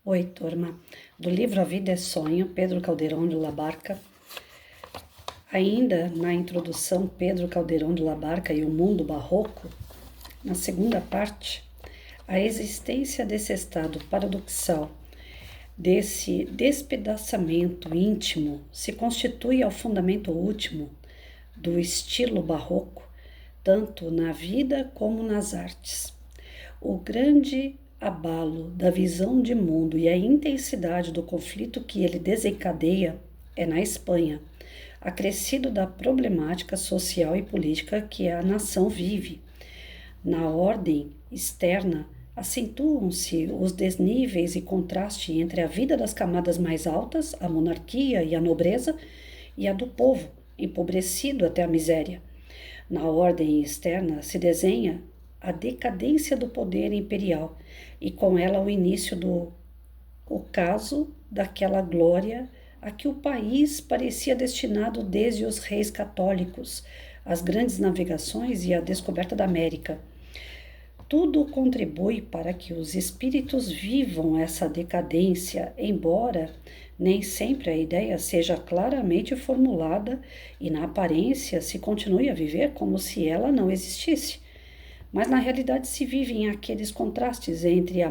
Oi, turma. Do livro A Vida é Sonho, Pedro Calderón de la Barca. Ainda na introdução, Pedro Calderón de la Barca e o mundo barroco, na segunda parte, a existência desse estado paradoxal, desse despedaçamento íntimo, se constitui ao fundamento último do estilo barroco, tanto na vida como nas artes. O grande abalo da visão de mundo e a intensidade do conflito que ele desencadeia é na Espanha, acrescido da problemática social e política que a nação vive. Na ordem externa, acentuam-se os desníveis e contraste entre a vida das camadas mais altas, a monarquia e a nobreza, e a do povo, empobrecido até a miséria. Na ordem externa se desenha a decadência do poder imperial e com ela o início do ocaso daquela glória a que o país parecia destinado desde os reis católicos, as grandes navegações e a descoberta da América. Tudo contribui para que os espíritos vivam essa decadência, embora nem sempre a ideia seja claramente formulada e na aparência se continue a viver como se ela não existisse. Mas na realidade se vivem aqueles contrastes entre a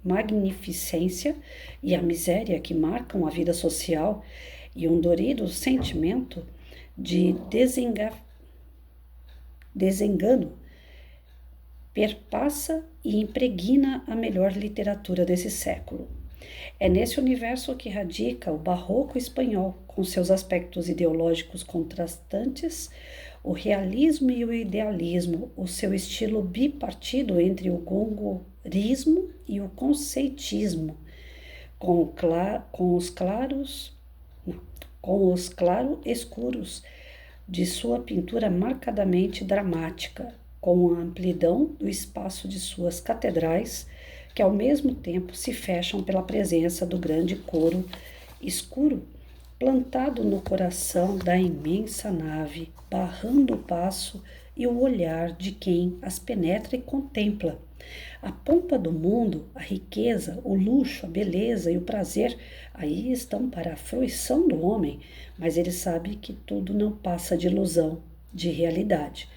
magnificência e a miséria que marcam a vida social e um dorido sentimento de desengano perpassa e impregna a melhor literatura desse século. É nesse universo que radica o barroco espanhol, com seus aspectos ideológicos contrastantes, o realismo e o idealismo, o seu estilo bipartido entre o gongorismo e o conceitismo, com os claro-escuros de sua pintura marcadamente dramática, com a amplidão do espaço de suas catedrais, que ao mesmo tempo se fecham pela presença do grande coro escuro, plantado no coração da imensa nave, barrando o passo e o olhar de quem as penetra e contempla. A pompa do mundo, a riqueza, o luxo, a beleza e o prazer aí estão para a fruição do homem, mas ele sabe que tudo não passa de ilusão, de realidade.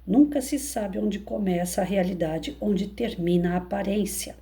Nunca se sabe onde começa a realidade, onde termina a aparência.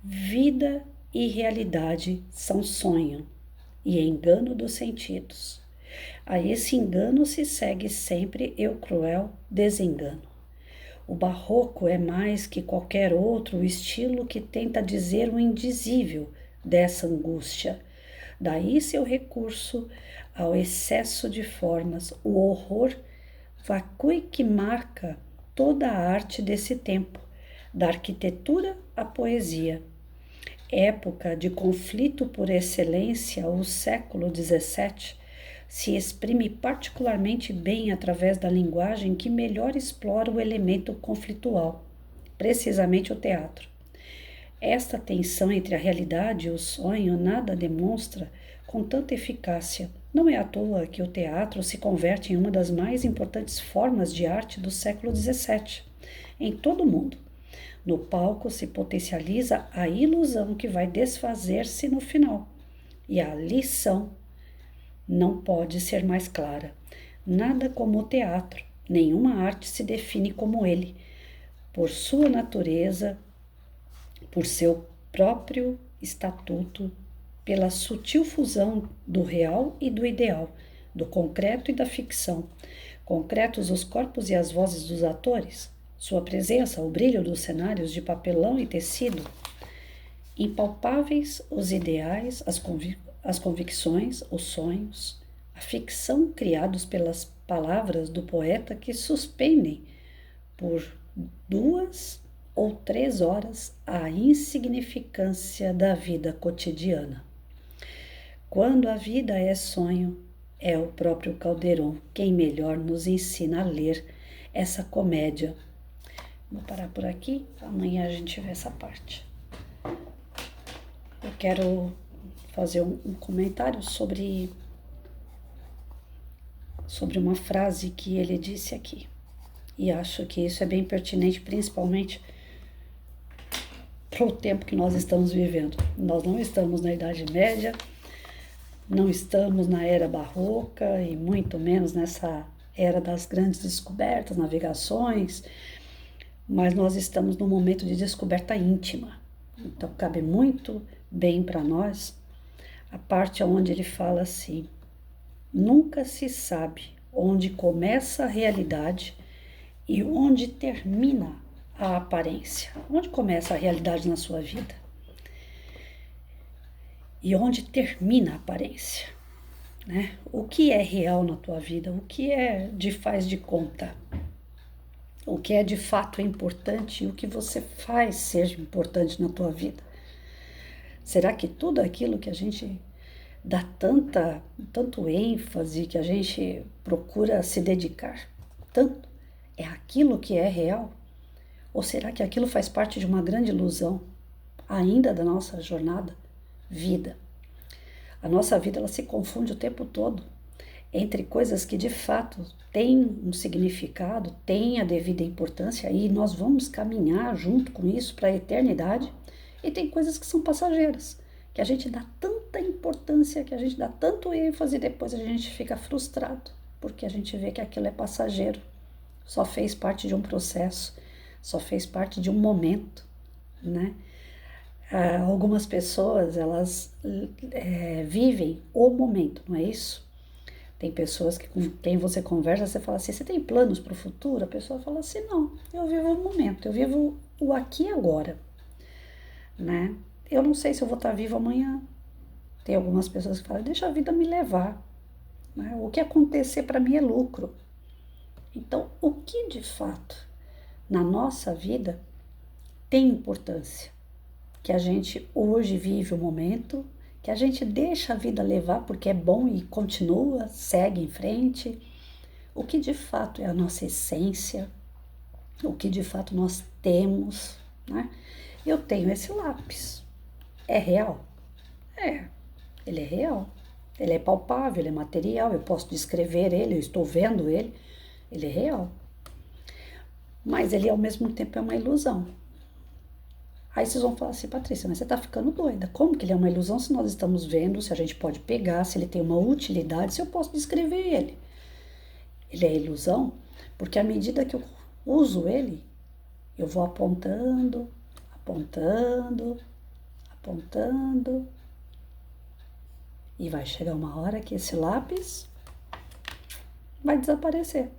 Vida e realidade são sonho e engano dos sentidos. A esse engano se segue sempre o cruel desengano. O barroco é mais que qualquer outro estilo que tenta dizer o indizível dessa angústia. Daí seu recurso ao excesso de formas, o horror vacui que marca toda a arte desse tempo, da arquitetura à poesia. Época de conflito por excelência, o século XVII se exprime particularmente bem através da linguagem que melhor explora o elemento conflitual, precisamente o teatro. Esta tensão entre a realidade e o sonho nada demonstra com tanta eficácia. Não é à toa que o teatro se converte em uma das mais importantes formas de arte do século XVII, em todo o mundo. No palco se potencializa a ilusão que vai desfazer-se no final, e a lição não pode ser mais clara. Nada como o teatro, nenhuma arte se define como ele, por sua natureza, por seu próprio estatuto, pela sutil fusão do real e do ideal, do concreto e da ficção. Concretos os corpos e as vozes dos atores, sua presença, o brilho dos cenários de papelão e tecido. Impalpáveis os ideais, as convicções, os sonhos, a ficção criados pelas palavras do poeta que suspendem por 2 ou 3 horas a insignificância da vida cotidiana. Quando a vida é sonho, é o próprio Calderón quem melhor nos ensina a ler essa comédia. Vou parar por aqui, amanhã a gente vê essa parte. Eu quero fazer um comentário sobre uma frase que ele disse aqui. E acho que isso é bem pertinente, principalmente para o tempo que nós estamos vivendo. Nós não estamos na Idade Média, não estamos na era barroca e muito menos nessa era das grandes descobertas, navegações, mas nós estamos num momento de descoberta íntima. Então cabe muito bem para nós a parte onde ele fala assim: nunca se sabe onde começa a realidade e onde termina a aparência. Onde começa a realidade na sua vida e onde termina a aparência, né? O que é real na tua vida? O que é de faz de conta? O que é de fato importante e o que você faz seja importante na tua vida? Será que tudo aquilo que a gente dá tanto ênfase, que a gente procura se dedicar tanto, é aquilo que é real? Ou será que aquilo faz parte de uma grande ilusão ainda da nossa jornada? Vida. A nossa vida ela se confunde o tempo todo entre coisas que de fato têm um significado, têm a devida importância e nós vamos caminhar junto com isso para a eternidade, e tem coisas que são passageiras, que a gente dá tanta importância, que a gente dá tanto ênfase e depois a gente fica frustrado, porque a gente vê que aquilo é passageiro, só fez parte de um processo, só fez parte de um momento, né? Algumas pessoas, elas vivem o momento, não é isso? Tem pessoas que com quem você conversa, você fala assim, você tem planos para o futuro? A pessoa fala assim, não, eu vivo o momento, eu vivo o aqui e agora, né? Eu não sei se eu vou estar vivo amanhã. Tem algumas pessoas que falam, deixa a vida me levar, né? O que acontecer para mim é lucro. Então, o que de fato na nossa vida tem importância? Que a gente hoje vive o momento, que a gente deixa a vida levar porque é bom e continua, segue em frente. O que de fato é a nossa essência, o que de fato nós temos, né? Eu tenho esse lápis. É real? É, ele é real. Ele é palpável, ele é material, eu posso descrever ele, eu estou vendo ele é real. Mas ele ao mesmo tempo é uma ilusão. Aí vocês vão falar assim, Patrícia, mas você tá ficando doida. Como que ele é uma ilusão se nós estamos vendo, se a gente pode pegar, se ele tem uma utilidade, se eu posso descrever ele? Ele é ilusão porque à medida que eu uso ele, eu vou apontando, apontando, apontando. E vai chegar uma hora que esse lápis vai desaparecer.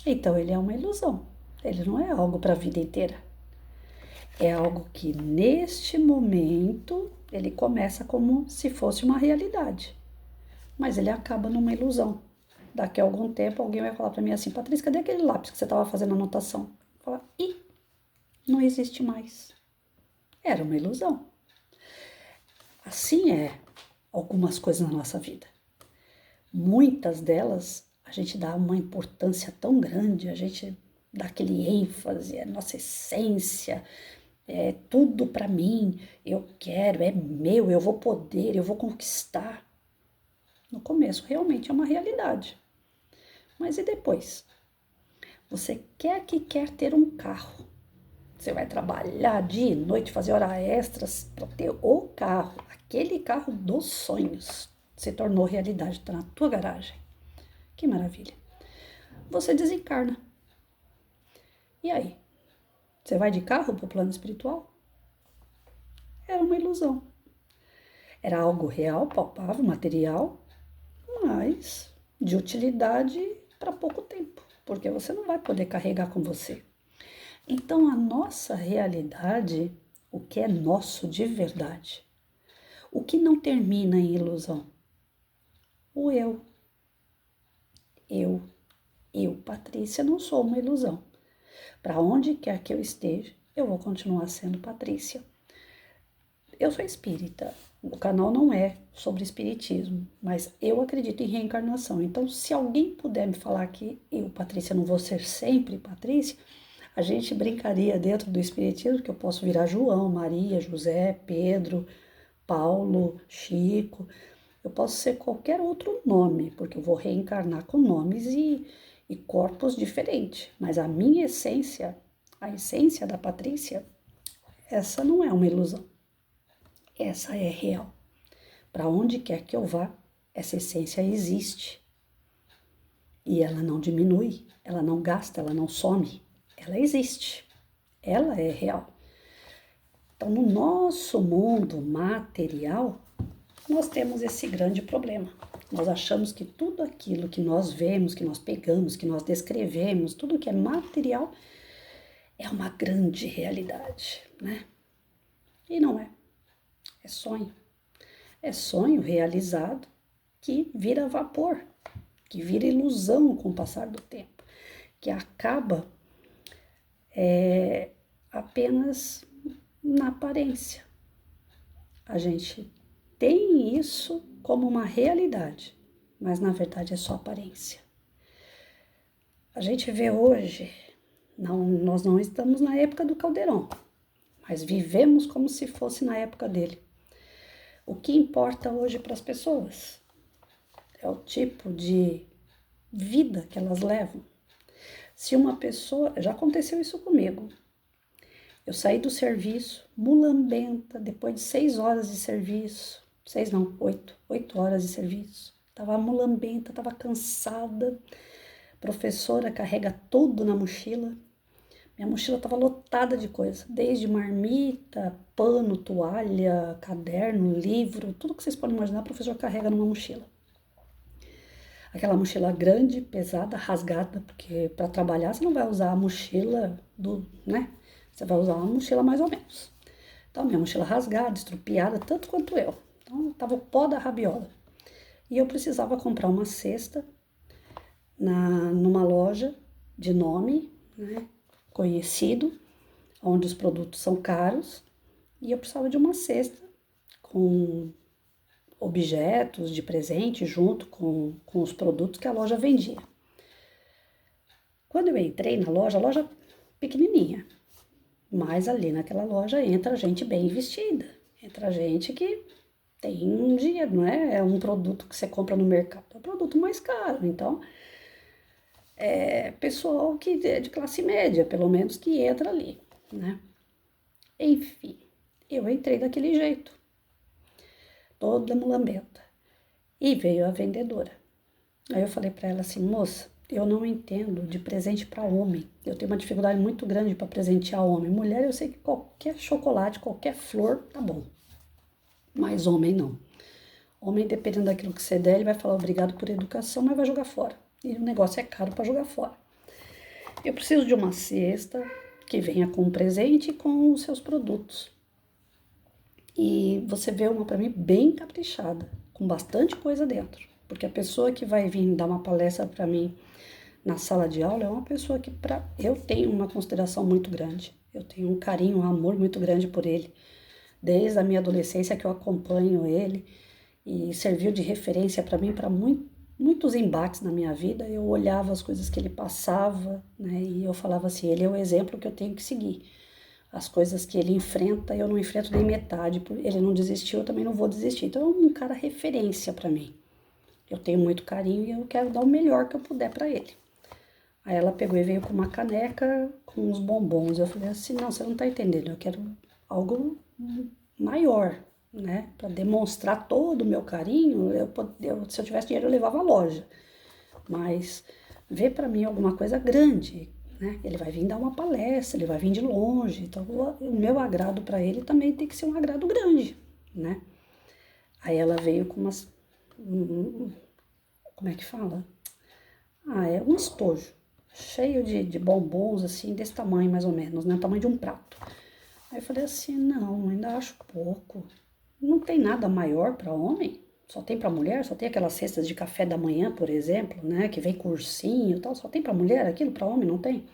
Então ele é uma ilusão. Ele não é algo para a vida inteira. É algo que neste momento ele começa como se fosse uma realidade, mas ele acaba numa ilusão. Daqui a algum tempo alguém vai falar para mim assim, Patrícia, cadê aquele lápis que você estava fazendo anotação? Eu vou falar, ih, não existe mais. Era uma ilusão. Assim é algumas coisas na nossa vida. Muitas delas a gente dá uma importância tão grande, a gente dá aquele ênfase, a nossa essência, é tudo para mim, eu quero, é meu, eu vou poder, eu vou conquistar. No começo realmente é uma realidade. Mas e depois? Você quer ter um carro. Você vai trabalhar dia e noite, fazer horas extras para ter o carro, aquele carro dos sonhos. Se tornou realidade, está na tua garagem. Que maravilha. Você desencarna. E aí? Você vai de carro para o plano espiritual? Era uma ilusão. Era algo real, palpável, material, mas de utilidade para pouco tempo, porque você não vai poder carregar com você. Então, a nossa realidade, o que é nosso de verdade, o que não termina em ilusão? O eu. Eu, Patrícia, não sou uma ilusão. Para onde quer que eu esteja, eu vou continuar sendo Patrícia. Eu sou espírita, o canal não é sobre espiritismo, mas eu acredito em reencarnação. Então, se alguém puder me falar que eu, Patrícia, não vou ser sempre Patrícia, a gente brincaria dentro do espiritismo que eu posso virar João, Maria, José, Pedro, Paulo, Chico. Eu posso ser qualquer outro nome, porque eu vou reencarnar com nomes e corpos diferentes. Mas a minha essência, a essência da Patrícia, Essa não é uma ilusão. Essa é real. Para onde quer que eu vá, essa essência existe. E ela não diminui, ela não gasta, ela não some. Ela existe. Ela é real. Então, no nosso mundo material, nós temos esse grande problema. Nós achamos que tudo aquilo que nós vemos, que nós pegamos, que nós descrevemos, tudo que é material, é uma grande realidade, né? E não é. É sonho. É sonho realizado que vira vapor, que vira ilusão com o passar do tempo, que acaba apenas na aparência. A gente tem isso como uma realidade, mas na verdade é só aparência. A gente vê hoje, nós não estamos na época do Caldeirão, mas vivemos como se fosse na época dele. O que importa hoje para as pessoas é o tipo de vida que elas levam. Se uma pessoa, já aconteceu isso comigo, eu saí do serviço, mulambenta, depois de 6 horas de serviço, 6 não, 8 horas de serviço. Tava mulambenta, tava cansada. Professora carrega tudo na mochila. Minha mochila tava lotada de coisa, desde marmita, pano, toalha, caderno, livro, tudo que vocês podem imaginar, o professor carrega numa mochila. Aquela mochila grande, pesada, rasgada, porque para trabalhar você não vai usar a mochila né? Você vai usar uma mochila mais ou menos. Então, minha mochila rasgada, estrupiada, tanto quanto eu. Então, tava o pó da rabiola. E eu precisava comprar uma cesta numa loja de nome, né, conhecido, onde os produtos são caros. E eu precisava de uma cesta com objetos de presente junto com os produtos que a loja vendia. Quando eu entrei na loja, a loja pequenininha, mas ali naquela loja entra gente bem vestida, entra gente que tem um dinheiro, não é? É um produto que você compra no mercado, é um produto mais caro. Então, é pessoal que é de classe média, pelo menos, que entra ali, né? Enfim, eu entrei daquele jeito, toda mulambenta. E veio a vendedora. Aí eu falei para ela assim, moça, eu não entendo de presente para homem. Eu tenho uma dificuldade muito grande para presentear homem. Mulher, eu sei que qualquer chocolate, qualquer flor, tá bom. Mas homem não. Homem, dependendo daquilo que você der, ele vai falar obrigado por educação, mas vai jogar fora. E o negócio é caro para jogar fora. Eu preciso de uma cesta que venha com um presente e com os seus produtos. E você vê uma para mim bem caprichada, com bastante coisa dentro. Porque a pessoa que vai vir dar uma palestra para mim na sala de aula é uma pessoa que eu tenho uma consideração muito grande. Eu tenho um carinho, um amor muito grande por ele. Desde a minha adolescência que eu acompanho ele e serviu de referência para mim para muitos embates na minha vida. Eu olhava as coisas que ele passava, né, e eu falava assim, ele é o exemplo que eu tenho que seguir. As coisas que ele enfrenta, eu não enfrento nem metade. Ele não desistiu, eu também não vou desistir. Então é um cara referência para mim. Eu tenho muito carinho e eu quero dar o melhor que eu puder para ele. Aí ela pegou e veio com uma caneca com uns bombons. Eu falei assim, não, você não tá entendendo, eu quero algo maior, né? Para demonstrar todo o meu carinho, se eu tivesse dinheiro eu levava à loja. Mas vê para mim alguma coisa grande, né? Ele vai vir dar uma palestra, ele vai vir de longe. Então o meu agrado para ele também tem que ser um agrado grande, né? Aí ela veio com umas... como é que fala? É um estojo cheio de bombons, assim, desse tamanho mais ou menos, né? O tamanho de um prato. Aí eu falei assim, não, ainda acho pouco. Não tem nada maior para homem? Só tem para mulher? Só tem aquelas cestas de café da manhã, por exemplo, né? Que vem com ursinho e tal. Só tem para mulher aquilo? Para homem não tem?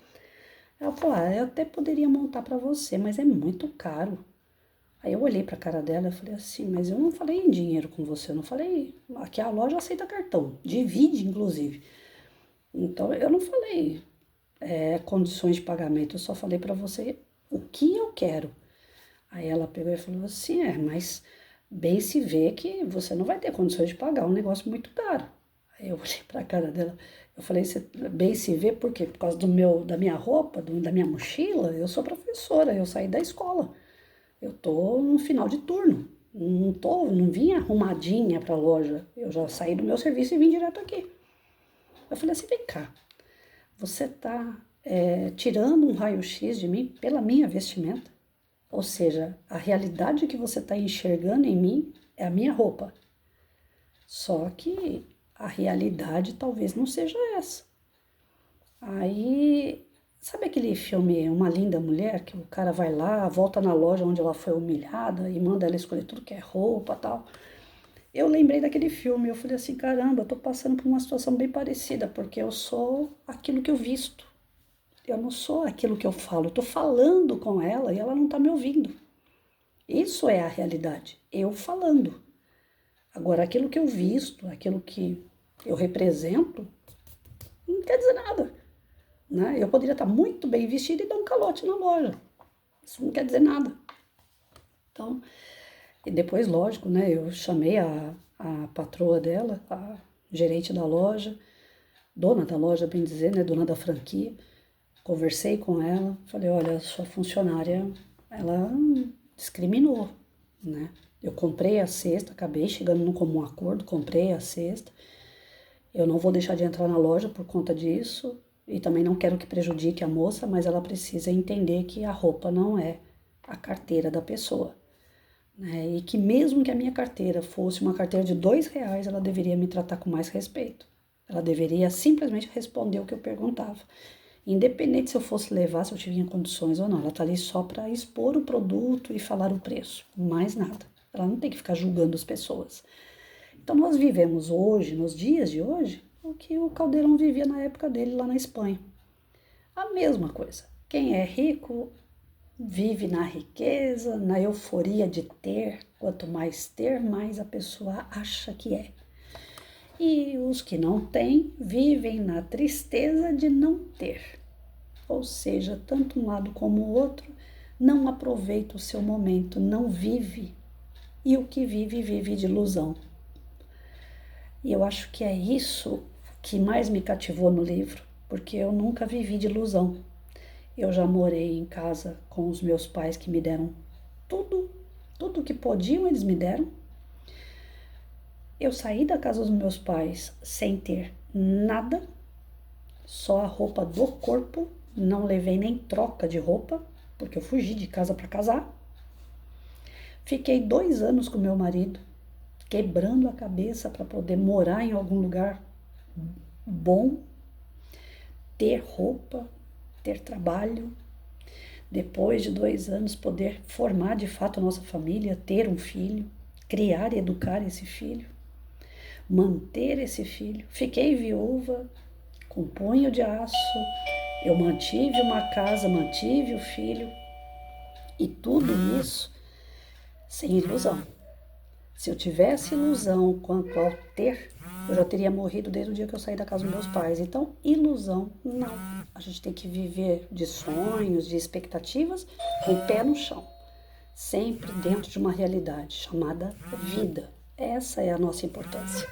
Ela falou, eu até poderia montar para você, mas é muito caro. Aí eu olhei para a cara dela e falei assim, mas eu não falei em dinheiro com você, eu não falei, aqui a loja aceita cartão, divide inclusive. Então eu não falei condições de pagamento, eu só falei para você o que eu quero. Aí ela pegou e falou assim, mas bem se vê que você não vai ter condições de pagar, um negócio muito caro. Aí eu olhei para a cara dela, eu falei, bem se vê por quê? Por causa da minha roupa, da minha mochila, eu sou professora, eu saí da escola. Eu tô no final de turno. Não vim arrumadinha para a loja. Eu já saí do meu serviço e vim direto aqui. Eu falei assim, vem cá, você tá tirando um raio-x de mim pela minha vestimenta? Ou seja, a realidade que você está enxergando em mim é a minha roupa. Só que a realidade talvez não seja essa. Aí, sabe aquele filme Uma Linda Mulher, que o cara vai lá, volta na loja onde ela foi humilhada e manda ela escolher tudo que é roupa e tal. Eu lembrei daquele filme, eu falei assim, caramba, eu tô passando por uma situação bem parecida, porque eu sou aquilo que eu visto. Eu não sou aquilo que eu falo, eu tô falando com ela e ela não tá me ouvindo. Isso é a realidade, eu falando. Agora, aquilo que eu visto, aquilo que eu represento, não quer dizer nada, né? Eu poderia estar muito bem vestida e dar um calote na loja. Isso não quer dizer nada. Então, e depois, lógico, né? Eu chamei a patroa dela, a gerente da loja, dona da loja, bem dizer, né? Dona da franquia. Conversei com ela, falei, olha, sua funcionária, ela discriminou, né? Eu comprei a cesta, acabei chegando num comum acordo, comprei a cesta. Eu não vou deixar de entrar na loja por conta disso e também não quero que prejudique a moça, mas ela precisa entender que a roupa não é a carteira da pessoa, né? E que mesmo que a minha carteira fosse uma carteira de R$ 2, ela deveria me tratar com mais respeito. Ela deveria simplesmente responder o que eu perguntava. Independente se eu fosse levar, se eu tinha condições ou não, ela tá ali só para expor o produto e falar o preço, mais nada. Ela não tem que ficar julgando as pessoas. Então nós vivemos hoje, nos dias de hoje, o que o Caldeirão vivia na época dele lá na Espanha. A mesma coisa. Quem é rico vive na riqueza, na euforia de ter. Quanto mais ter, mais a pessoa acha que é. E os que não têm vivem na tristeza de não ter. Ou seja, tanto um lado como o outro não aproveita o seu momento, não vive. E o que vive, vive de ilusão. E eu acho que é isso que mais me cativou no livro, porque eu nunca vivi de ilusão. Eu já morei em casa com os meus pais que me deram tudo que podiam eles me deram. Eu saí da casa dos meus pais sem ter nada, só a roupa do corpo, não levei nem troca de roupa, porque eu fugi de casa para casar. Fiquei 2 anos com meu marido, quebrando a cabeça para poder morar em algum lugar bom, ter roupa, ter trabalho. Depois de 2 anos, poder formar de fato a nossa família, ter um filho, criar e educar esse filho, manter esse filho. Fiquei viúva, com punho de aço, eu mantive uma casa, mantive o filho, e tudo isso sem ilusão. Se eu tivesse ilusão quanto ao ter, eu já teria morrido desde o dia que eu saí da casa dos meus pais. Então, ilusão, não. A gente tem que viver de sonhos, de expectativas, com o pé no chão. Sempre dentro de uma realidade chamada vida. Essa é a nossa importância.